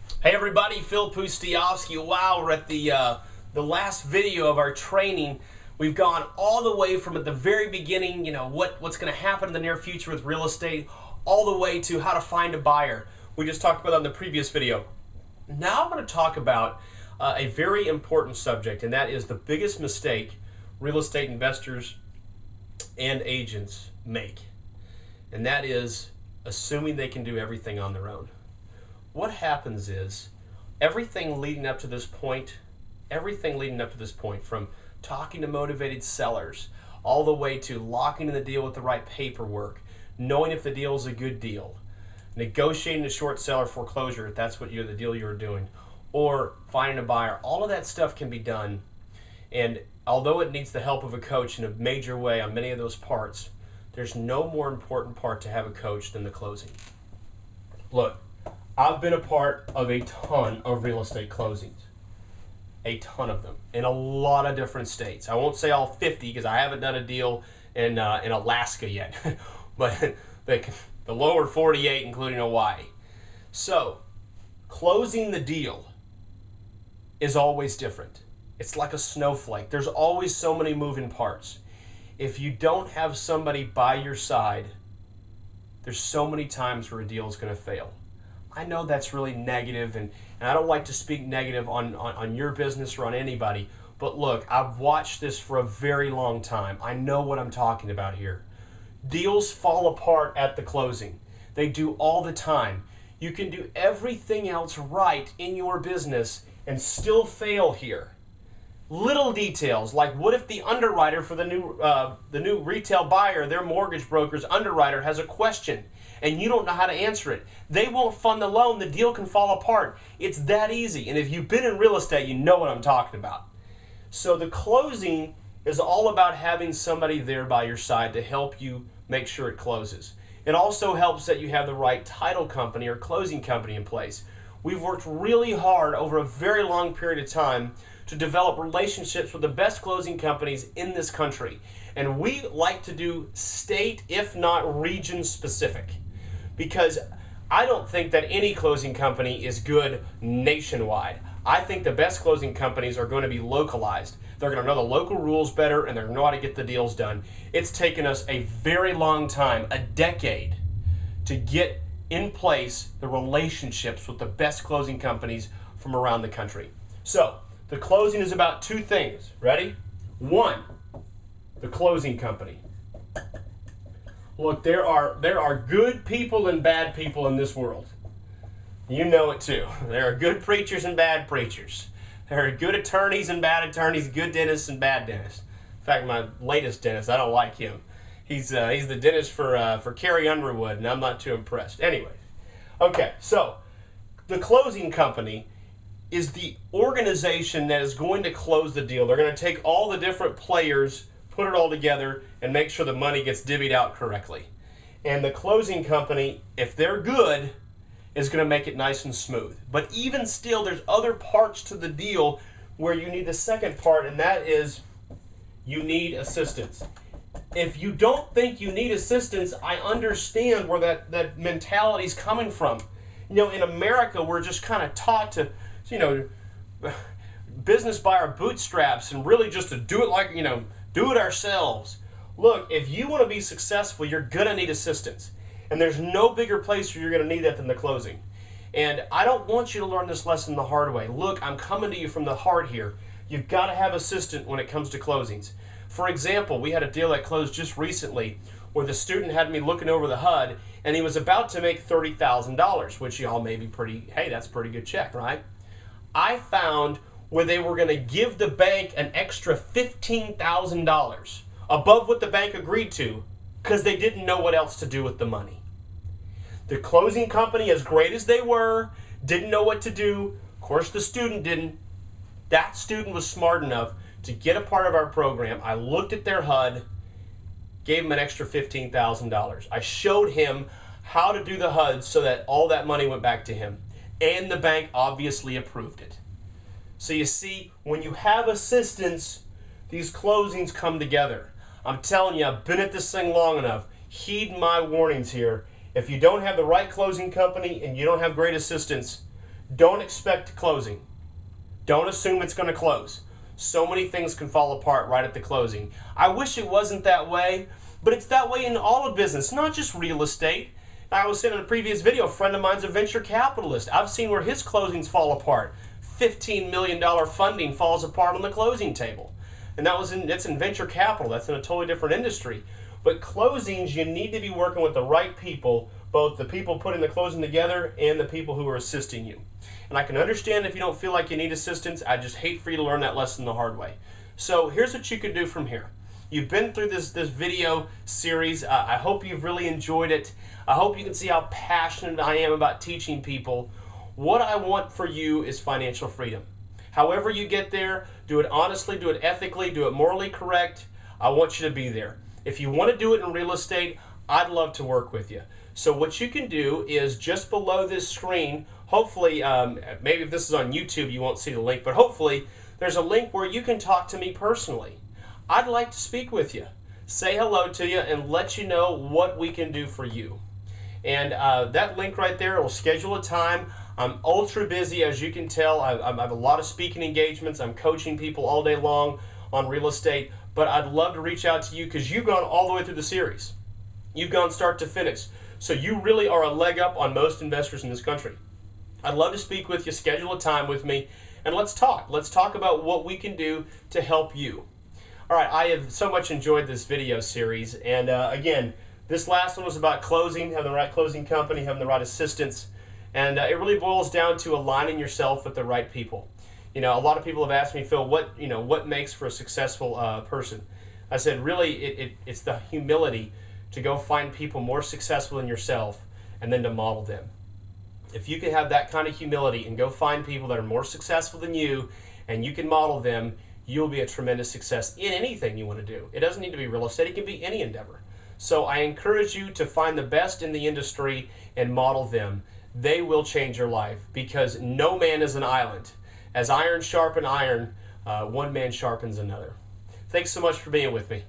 Hey everybody, Phil Pustiowski. Wow, we're at the last video of our training. We've gone all the way from at the very beginning, what's going to happen in the near future with real estate, all the way to how to find a buyer. We just talked about that in the previous video. Now I'm going to talk about a very important subject, and that is the biggest mistake real estate investors and agents make. And that is assuming they can do everything on their own. What happens is everything leading up to this point, from talking to motivated sellers all the way to locking in the deal with the right paperwork, knowing if the deal is a good deal, negotiating a short seller foreclosure if that's the deal you're doing, or finding a buyer, all of that stuff can be done. And although it needs the help of a coach in a major way on many of those parts, there's no more important part to have a coach than the closing. Look, I've been a part of a ton of real estate closings. A ton of them in a lot of different states. I won't say all 50 because I haven't done a deal in Alaska yet, but the lower 48, including Hawaii. So, closing the deal is always different. It's like a snowflake. There's always so many moving parts. If you don't have somebody by your side, there's so many times where a deal is going to fail. I know that's really negative, and I don't like to speak negative on your business or on anybody, but look, I've watched this for a very long time. I know what I'm talking about here. Deals fall apart at the closing. They do all the time. You can do everything else right in your business and still fail here. Little details, like what if the underwriter for the new retail buyer, their mortgage broker's underwriter, has a question and you don't know how to answer it. They won't fund the loan. The deal can fall apart. It's that easy. And if you've been in real estate, you know what I'm talking about. So the closing is all about having somebody there by your side to help you make sure it closes. It also helps that you have the right title company or closing company in place. We've worked really hard over a very long period of time to develop relationships with the best closing companies in this country. And we like to do state, if not region specific, because I don't think that any closing company is good nationwide. I think the best closing companies are going to be localized. They're going to know the local rules better, and they're going to know how to get the deals done. It's taken us a very long time, a decade, to get in place the relationships with the best closing companies from around the country. So, the closing is about two things. Ready? One, the closing company. Look, there are good people and bad people in this world. You know it too. There are good preachers and bad preachers. There are good attorneys and bad attorneys, good dentists and bad dentists. In fact, my latest dentist, I don't like him. He's the dentist for Carrie Underwood, and I'm not too impressed. Anyway, okay, so the closing company is the organization that is going to close the deal. They're going to take all the different players, put it all together, and make sure the money gets divvied out correctly. And the closing company, if they're good, is going to make it nice and smooth. But even still, there's other parts to the deal where you need the second part, and that is you need assistance. If you don't think you need assistance, I understand where that mentality is coming from. In America, we're just kind of taught to, business by our bootstraps and really just to do it do it ourselves. Look, if you want to be successful, you're going to need assistance. And there's no bigger place where you're going to need that than the closing. And I don't want you to learn this lesson the hard way. Look, I'm coming to you from the heart here. You've got to have assistance when it comes to closings. For example, we had a deal that closed just recently where the student had me looking over the HUD, and he was about to make $30,000, which y'all may be that's a pretty good check, right? I found where they were going to give the bank an extra $15,000 above what the bank agreed to because they didn't know what else to do with the money. The closing company, as great as they were, didn't know what to do. Of course, the student didn't. That student was smart enough to get a part of our program. I looked at their HUD, gave him an extra $15,000. I showed him how to do the HUD so that all that money went back to him. And the bank obviously approved it. So you see, when you have assistance, these closings come together. I'm telling you, I've been at this thing long enough. Heed my warnings here. If you don't have the right closing company and you don't have great assistance, Don't expect closing. Don't assume it's going to close. So many things can fall apart right at the closing. I wish it wasn't that way, but it's that way in all of business, not just real estate. I was saying in a previous video, a friend of mine's a venture capitalist. I've seen where his closings fall apart. $15 million funding falls apart on the closing table. And that's in venture capital. That's in a totally different industry. But closings, you need to be working with the right people, both the people putting the closing together and the people who are assisting you. And I can understand if you don't feel like you need assistance. I just hate for you to learn that lesson the hard way. So here's what you can do from here. You've been through this video series. I hope you've really enjoyed it. I hope you can see how passionate I am about teaching people. What I want for you is financial freedom. However you get there, do it honestly, do it ethically, do it morally correct. I want you to be there. If you want to do it in real estate, I'd love to work with you. So what you can do is just below this screen, hopefully, maybe if this is on YouTube, you won't see the link, but hopefully there's a link where you can talk to me personally. I'd like to speak with you, say hello to you, and let you know what we can do for you. And that link right there will schedule a time. I'm ultra busy, as you can tell. I have a lot of speaking engagements. I'm coaching people all day long on real estate, but I'd love to reach out to you because you've gone all the way through the series. You've gone start to finish. So you really are a leg up on most investors in this country. I'd love to speak with you, schedule a time with me, and let's talk. Let's talk about what we can do to help you. All right, I have so much enjoyed this video series, and again, this last one was about closing, having the right closing company, having the right assistants, and it really boils down to aligning yourself with the right people. You know, a lot of people have asked me, Phil, what makes for a successful person? I said, really, it's the humility to go find people more successful than yourself and then to model them. If you can have that kind of humility and go find people that are more successful than you and you can model them, you'll be a tremendous success in anything you want to do. It doesn't need to be real estate. It can be any endeavor. So I encourage you to find the best in the industry and model them. They will change your life because no man is an island. As iron sharpens iron, one man sharpens another. Thanks so much for being with me.